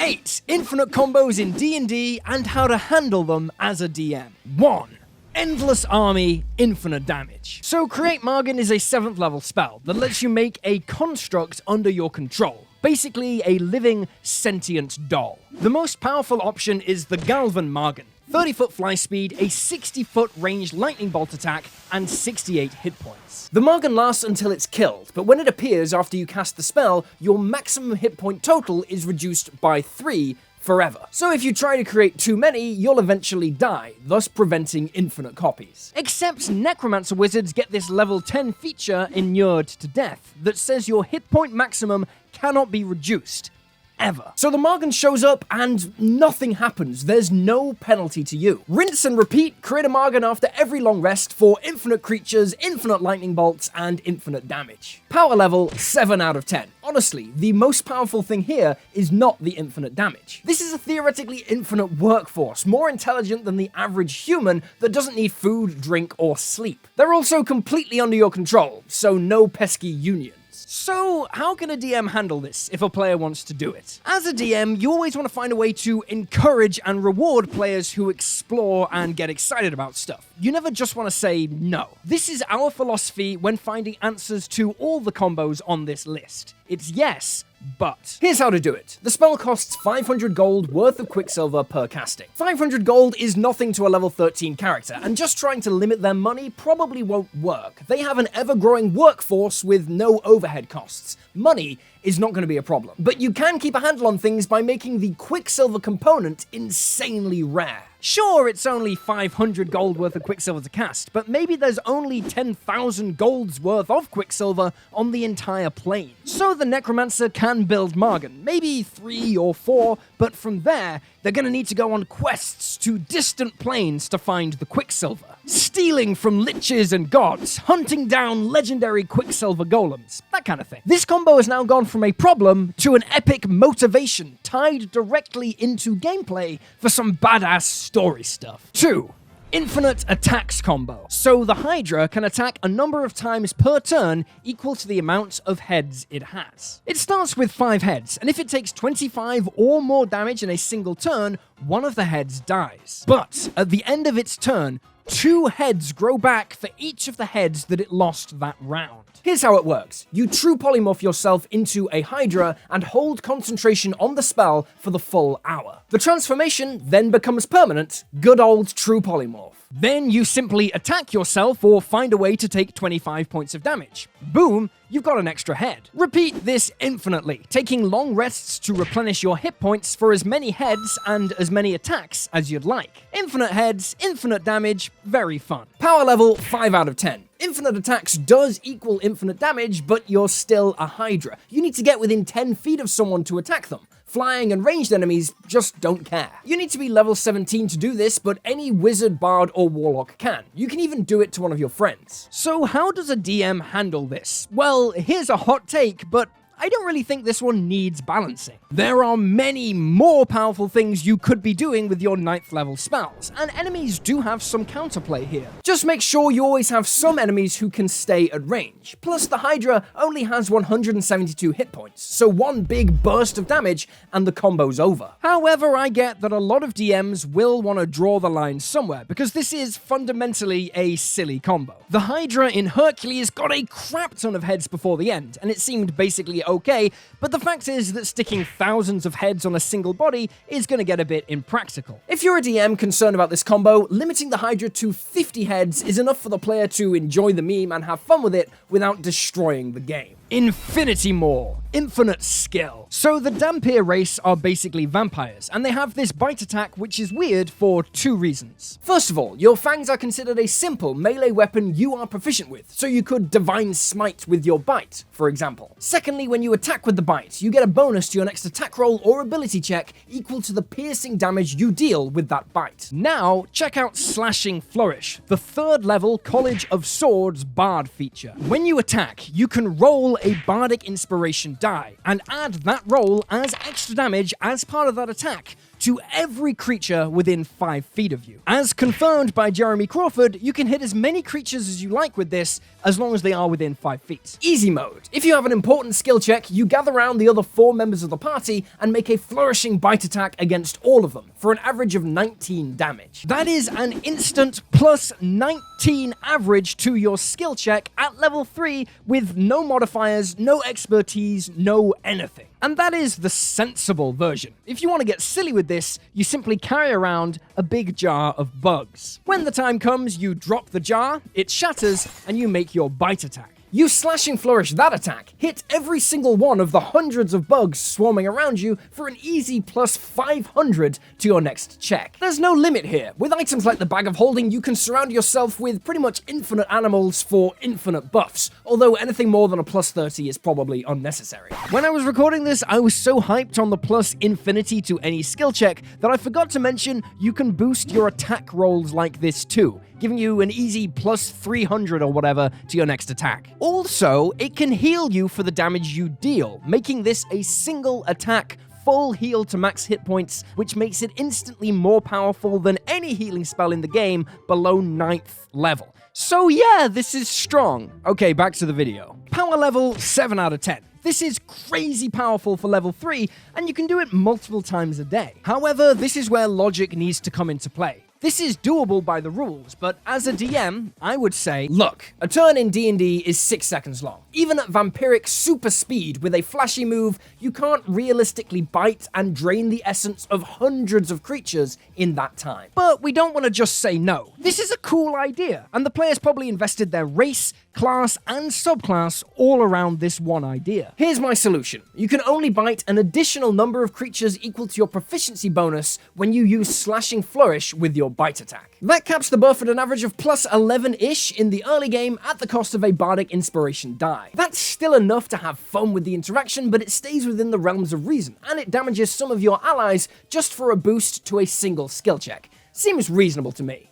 8 infinite combos in D&D and how to handle them as a DM. 1. Endless Army, infinite damage. So Create Margin is a 7th level spell that lets you make a construct under your control. Basically a living, sentient doll. The most powerful option is the Galvan Margin. 30-foot fly speed, a 60-foot range lightning bolt attack, and 68 hit points. The Margin lasts until it's killed, but when it appears after you cast the spell, your maximum hit point total is reduced by 3 forever. So if you try to create too many, you'll eventually die, thus preventing infinite copies. Except Necromancer wizards get this level 10 feature inured to death that says your hit point maximum cannot be reduced. Ever. So the Margin shows up and nothing happens. There's no penalty to you. Rinse and repeat, create a Margin after every long rest for infinite creatures, infinite lightning bolts, and infinite damage. Power level 7 out of 10. Honestly, the most powerful thing here is not the infinite damage. This is a theoretically infinite workforce, more intelligent than the average human that doesn't need food, drink, or sleep. They're also completely under your control, so no pesky unions. So, how can a DM handle this if a player wants to do it? As a DM, you always want to find a way to encourage and reward players who explore and get excited about stuff. You never just want to say no. This is our philosophy when finding answers to all the combos on this list. It's yes, but. Here's how to do it. The spell costs 500 gold worth of Quicksilver per casting. 500 gold is nothing to a level 13 character, and just trying to limit their money probably won't work. They have an ever-growing workforce with no overhead costs. Money is not going to be a problem. But you can keep a handle on things by making the Quicksilver component insanely rare. Sure, it's only 500 gold worth of Quicksilver to cast, but maybe there's only 10,000 golds worth of Quicksilver on the entire plane. So the Necromancer can build Margin, maybe 3 or 4, but from there, they're gonna need to go on quests to distant planes to find the Quicksilver. Stealing from liches and gods, hunting down legendary Quicksilver golems, that kind of thing. This combo has now gone from a problem to an epic motivation tied directly into gameplay for some badass story stuff. 2. Infinite attacks combo. So the Hydra can attack a number of times per turn equal to the amount of heads it has. It starts with 5 heads, and if it takes 25 or more damage in a single turn, one of the heads dies. But at the end of its turn, 2 heads grow back for each of the heads that it lost that round. Here's how it works. You true polymorph yourself into a Hydra and hold concentration on the spell for the full hour. The transformation then becomes permanent, good old true polymorph. Then you simply attack yourself or find a way to take 25 points of damage. Boom, you've got an extra head. Repeat this infinitely, taking long rests to replenish your hit points for as many heads and as many attacks as you'd like. Infinite heads, infinite damage, very fun. Power level 5 out of 10. Infinite attacks does equal infinite damage, but you're still a Hydra. You need to get within 10 feet of someone to attack them. Flying and ranged enemies just don't care. You need to be level 17 to do this, but any wizard, bard, or warlock can. You can even do it to one of your friends. So how does a DM handle this? Well, here's a hot take, but I don't really think this one needs balancing. There are many more powerful things you could be doing with your 9th level spells, and enemies do have some counterplay here. Just make sure you always have some enemies who can stay at range. Plus, the Hydra only has 172 hit points, so one big burst of damage and the combo's over. However, I get that a lot of DMs will want to draw the line somewhere, because this is fundamentally a silly combo. The Hydra in Hercules got a crap ton of heads before the end, and it seemed basically okay, but the fact is that sticking thousands of heads on a single body is going to get a bit impractical. If you're a DM concerned about this combo, limiting the Hydra to 50 heads is enough for the player to enjoy the meme and have fun with it without destroying the game. Infinity Maw. Infinite skill. So the Dhampir race are basically vampires, and they have this bite attack which is weird for 2 reasons. First of all, your fangs are considered a simple melee weapon you are proficient with, so you could Divine Smite with your bite, for example. Secondly, when you attack with the bite, you get a bonus to your next attack roll or ability check equal to the piercing damage you deal with that bite. Now, check out Slashing Flourish, the 3rd level College of Swords Bard feature. When you attack, you can roll a Bardic Inspiration die, and add that roll as extra damage as part of that attack to every creature within 5 feet of you. As confirmed by Jeremy Crawford, you can hit as many creatures as you like with this, as long as they are within 5 feet. Easy mode. If you have an important skill check, you gather around the other 4 members of the party and make a flourishing bite attack against all of them, for an average of 19 damage. That is an instant plus 19 average to your skill check at level 3 with no modifiers, no expertise, no anything. And that is the sensible version. If you want to get silly with this, you simply carry around a big jar of bugs. When the time comes, you drop the jar, it shatters, and you make your bite attack. You slashing flourish that attack, hit every single one of the hundreds of bugs swarming around you for an easy plus 500 to your next check. There's no limit here. With items like the Bag of Holding, you can surround yourself with pretty much infinite animals for infinite buffs, although anything more than a plus 30 is probably unnecessary. When I was recording this, I was so hyped on the plus infinity to any skill check that I forgot to mention you can boost your attack rolls like this too, giving you an easy plus 300 or whatever to your next attack. Also, it can heal you for the damage you deal, making this a single attack full heal to max hit points, which makes it instantly more powerful than any healing spell in the game below 9th level. So yeah, this is strong. Okay, back to the video. Power level 7 out of 10. This is crazy powerful for level 3, and you can do it multiple times a day. However, this is where logic needs to come into play. This is doable by the rules, but as a DM, I would say, look, a turn in D&D is 6 seconds long. Even at vampiric super speed with a flashy move, you can't realistically bite and drain the essence of hundreds of creatures in that time. But we don't want to just say no. This is a cool idea, and the players probably invested their race, class, and subclass all around this one idea. Here's my solution. You can only bite an additional number of creatures equal to your proficiency bonus when you use Slashing Flourish with your bite attack. That caps the buff at an average of plus 11-ish in the early game at the cost of a Bardic Inspiration die. That's still enough to have fun with the interaction, but it stays within the realms of reason, and it damages some of your allies just for a boost to a single skill check. Seems reasonable to me.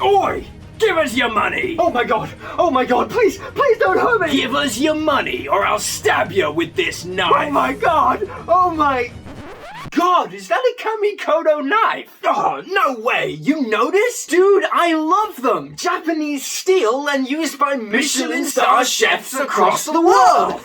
Oi! Give us your money! Oh my god, please don't hurt me! Give us your money or I'll stab you with this knife! Oh my god! Oh my god, is that a Kamikoto knife? Oh, no way! You noticed? Dude, I love them! Japanese steel and used by Michelin star chefs across the world!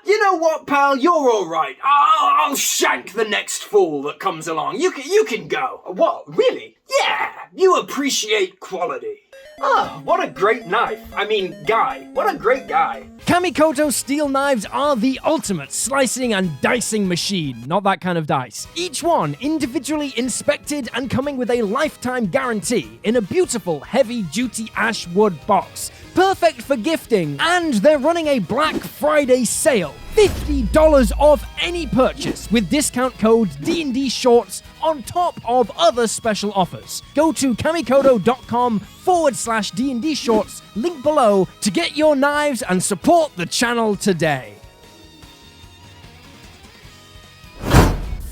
You know what, pal? You're alright. I'll shank the next fool that comes along. You can go. What, really? Yeah, you appreciate quality. Oh, what a great knife. I mean, guy. What a great guy. Kamikoto steel knives are the ultimate slicing and dicing machine, not that kind of dice. Each one individually inspected and coming with a lifetime guarantee in a beautiful heavy-duty ash wood box. Perfect for gifting, and they're running a Black Friday sale. $50 off any purchase with discount code D&D Shorts on top of other special offers. Go to kamikoto.com/D&D Shorts, link below, to get your knives and support the channel today.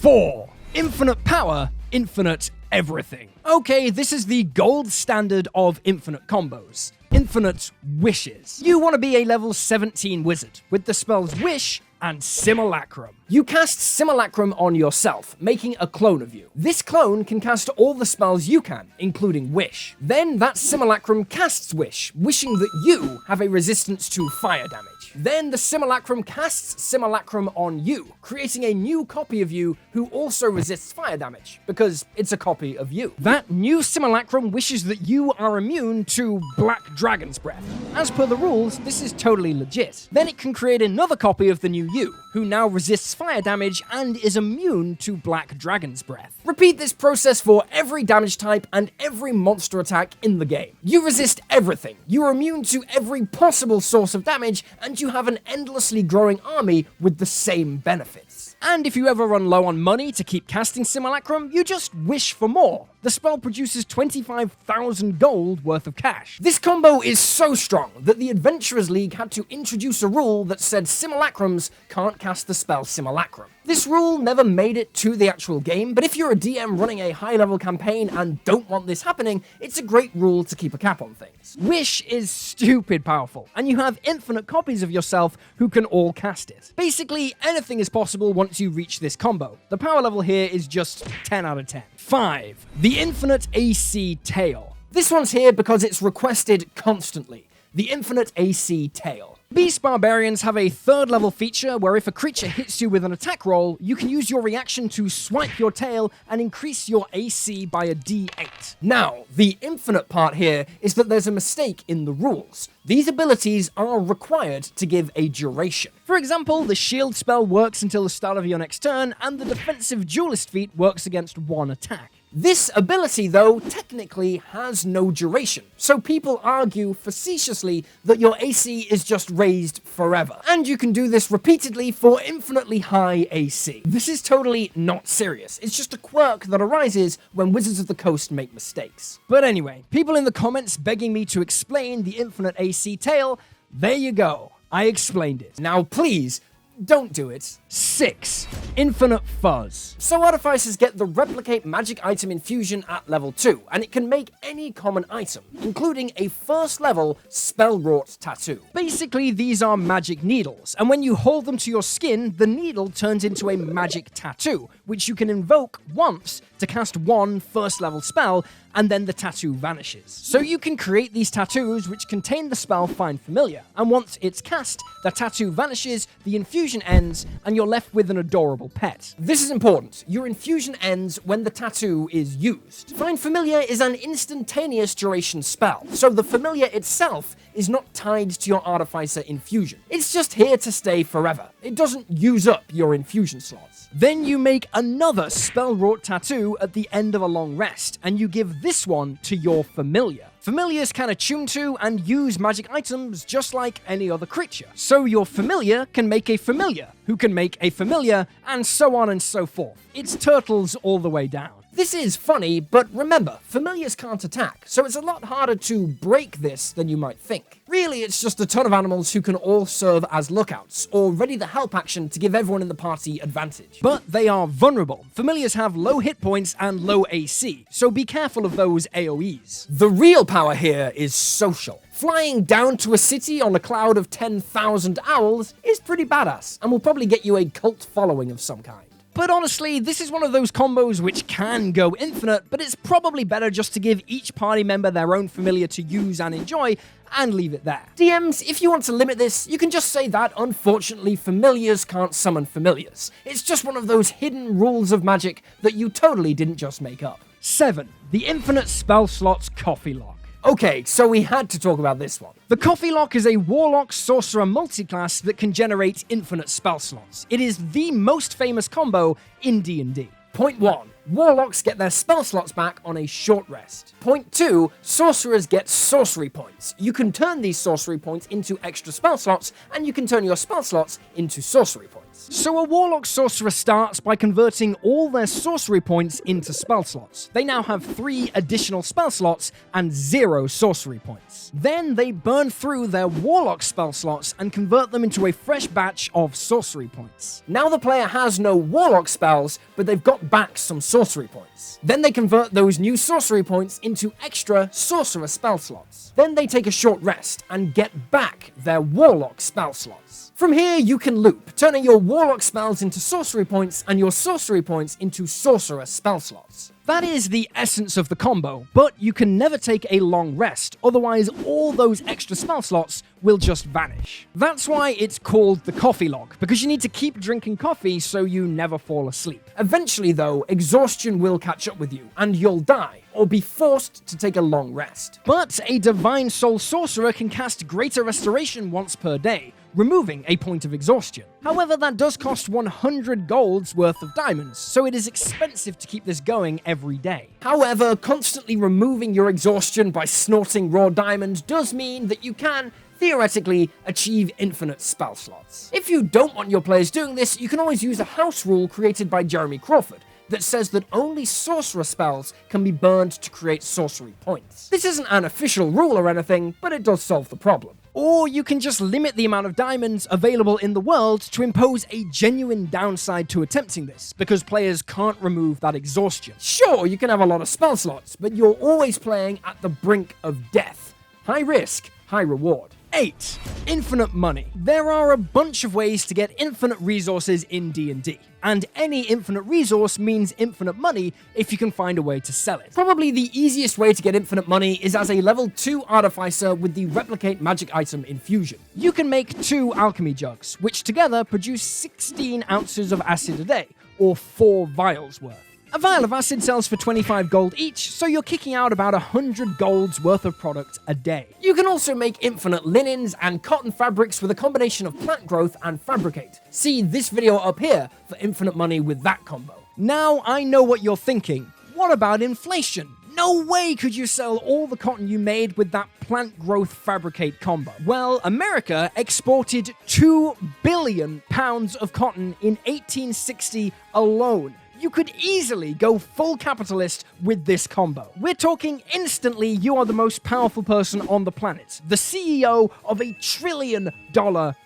4. Infinite power, infinite everything. Okay, this is the gold standard of infinite combos. Infinite wishes. You want to be a level 17 wizard with the spells Wish and Simulacrum. You cast Simulacrum on yourself, making a clone of you. This clone can cast all the spells you can, including Wish. Then that Simulacrum casts Wish, wishing that you have a resistance to fire damage. Then the Simulacrum casts Simulacrum on you, creating a new copy of you who also resists fire damage, because it's a copy of you. That new Simulacrum wishes that you are immune to Black Dragon's Breath. As per the rules, this is totally legit. Then it can create another copy of the new you, who now resists fire damage and is immune to Black Dragon's Breath. Repeat this process for every damage type and every monster attack in the game. You resist everything, you are immune to every possible source of damage, and you have an endlessly growing army with the same benefits. And if you ever run low on money to keep casting Simulacrum, you just wish for more. The spell produces 25,000 gold worth of cash. This combo is so strong that the Adventurers League had to introduce a rule that said Simulacrums can't cast the spell Simulacrum. This rule never made it to the actual game, but if you're a DM running a high-level campaign and don't want this happening, it's a great rule to keep a cap on things. Wish is stupid powerful, and you have infinite copies of yourself who can all cast it. Basically, anything is possible once you reach this combo. The power level here is just 10 out of 10. 5. The Infinite AC Tail. This one's here because it's requested constantly. The Infinite AC Tail. Beast Barbarians have a 3rd level feature where if a creature hits you with an attack roll, you can use your reaction to swipe your tail and increase your AC by a d8. Now, the infinite part here is that there's a mistake in the rules. These abilities are required to give a duration. For example, the shield spell works until the start of your next turn, and the defensive duelist feat works against 1 attack. This ability, though, technically has no duration, so people argue facetiously that your AC is just raised forever, and you can do this repeatedly for infinitely high AC. This is totally not serious, it's just a quirk that arises when Wizards of the Coast make mistakes. But anyway, people in the comments begging me to explain the Infinite AC Tail, there you go, I explained it. Now please, don't do it. 6. Infinite Fuzz. So Artificers get the Replicate Magic Item Infusion at level 2, and it can make any common item, including a 1st level Spell-Wrought Tattoo. Basically, these are magic needles, and when you hold them to your skin, the needle turns into a magic tattoo, which you can invoke once to cast 1 1st level spell, and then the tattoo vanishes. So you can create these tattoos which contain the spell Find Familiar, and once it's cast, the tattoo vanishes, the infusion ends, and you're left with an adorable pet. This is important. Your infusion ends when the tattoo is used. Find Familiar is an instantaneous duration spell, so the familiar itself is not tied to your Artificer infusion. It's just here to stay forever. It doesn't use up your infusion slots. Then you make another spell-wrought tattoo at the end of a long rest, and you give this one to your familiar. Familiars can attune to and use magic items just like any other creature. So your familiar can make a familiar, who can make a familiar, and so on and so forth. It's turtles all the way down. This is funny, but remember, familiars can't attack, so it's a lot harder to break this than you might think. Really, it's just a ton of animals who can all serve as lookouts, or ready the help action to give everyone in the party advantage. But they are vulnerable. Familiars have low hit points and low AC, so be careful of those AoEs. The real power here is social. Flying down to a city on a cloud of 10,000 owls is pretty badass, and will probably get you a cult following of some kind. But honestly, this is one of those combos which can go infinite, but it's probably better just to give each party member their own familiar to use and enjoy, and leave it there. DMs, if you want to limit this, you can just say that, unfortunately, familiars can't summon familiars. It's just one of those hidden rules of magic that you totally didn't just make up. 7. The Infinite Spell Slots Coffee Lock. Okay, so we had to talk about this one. The Coffee Lock is a Warlock Sorcerer multiclass that can generate infinite spell slots. It is the most famous combo in D&D. Point 1. Warlocks get their spell slots back on a short rest. Point 2. Sorcerers get sorcery points. You can turn these sorcery points into extra spell slots, and you can turn your spell slots into sorcery points. So a Warlock Sorcerer starts by converting all their sorcery points into spell slots. They now have 3 additional spell slots and 0 sorcery points. Then they burn through their Warlock spell slots and convert them into a fresh batch of sorcery points. Now the player has no Warlock spells, but they've got back some sorcery points. Then they convert those new sorcery points into extra Sorcerer spell slots. Then they take a short rest and get back their Warlock spell slots. From here, you can loop, turning your Warlock spells into sorcery points and your sorcery points into Sorcerer spell slots. That is the essence of the combo, but you can never take a long rest, otherwise all those extra spell slots will just vanish. That's why it's called the Coffee Lock, because you need to keep drinking coffee so you never fall asleep. Eventually though, exhaustion will catch up with you, and you'll die, or be forced to take a long rest. But a Divine Soul Sorcerer can cast Greater Restoration once per day, removing a point of exhaustion. However, that does cost 100 golds worth of diamonds, so it is expensive to keep this going every day. However, constantly removing your exhaustion by snorting raw diamond does mean that you can, theoretically, achieve infinite spell slots. If you don't want your players doing this, you can always use a house rule created by Jeremy Crawford that says that only sorcerer spells can be burned to create sorcery points. This isn't an official rule or anything, but it does solve the problem. Or you can just limit the amount of diamonds available in the world to impose a genuine downside to attempting this, because players can't remove that exhaustion. Sure, you can have a lot of spell slots, but you're always playing at the brink of death. High risk, high reward. 8. Infinite money. There are a bunch of ways to get infinite resources in D&D, and any infinite resource means infinite money if you can find a way to sell it. Probably the easiest way to get infinite money is as a level 2 artificer with the replicate magic item infusion. You can make 2 alchemy jugs, which together produce 16 ounces of acid a day, or 4 vials worth. A vial of acid sells for 25 gold each, so you're kicking out about 100 gold's worth of product a day. You can also make infinite linens and cotton fabrics with a combination of plant growth and fabricate. See this video up here for infinite money with that combo. Now I know what you're thinking. What about inflation? No way could you sell all the cotton you made with that plant growth fabricate combo. Well, America exported 2 billion pounds of cotton in 1860 alone. You could easily go full capitalist with this combo. We're talking instantly you are the most powerful person on the planet, the CEO of a $1 trillion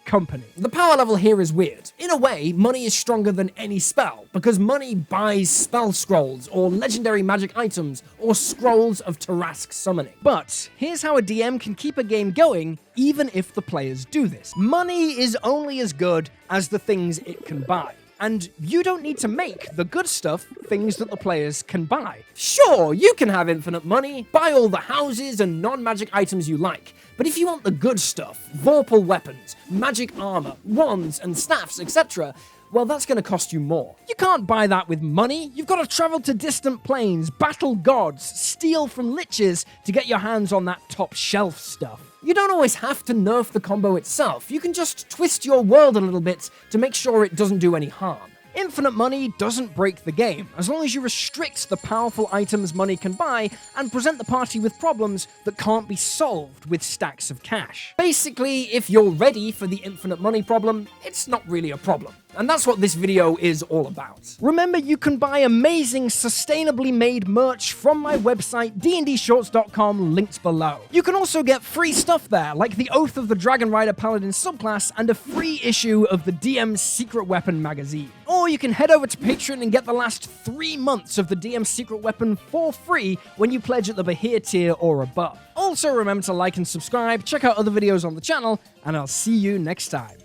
company. The power level here is weird. In a way, money is stronger than any spell, because money buys spell scrolls, or legendary magic items, or scrolls of Tarask summoning. But here's how a DM can keep a game going even if the players do this. Money is only as good as the things it can buy. And you don't need to make the good stuff things that the players can buy. Sure, you can have infinite money, buy all the houses and non-magic items you like, but if you want the good stuff, vorpal weapons, magic armor, wands and staffs, etc., well, that's going to cost you more. You can't buy that with money. You've got to travel to distant planes, battle gods, steal from liches to get your hands on that top shelf stuff. You don't always have to nerf the combo itself. You can just twist your world a little bit to make sure it doesn't do any harm. Infinite money doesn't break the game, as long as you restrict the powerful items money can buy and present the party with problems that can't be solved with stacks of cash. Basically, if you're ready for the infinite money problem, it's not really a problem. And that's what this video is all about. Remember, you can buy amazing, sustainably made merch from my website, dndshorts.com, linked below. You can also get free stuff there, like the Oath of the Dragon Rider Paladin subclass and a free issue of the DM's Secret Weapon magazine. Or you can head over to Patreon and get the last 3 months of the DM's Secret Weapon for free when you pledge at the Bahir tier or above. Also remember to like and subscribe, check out other videos on the channel, and I'll see you next time.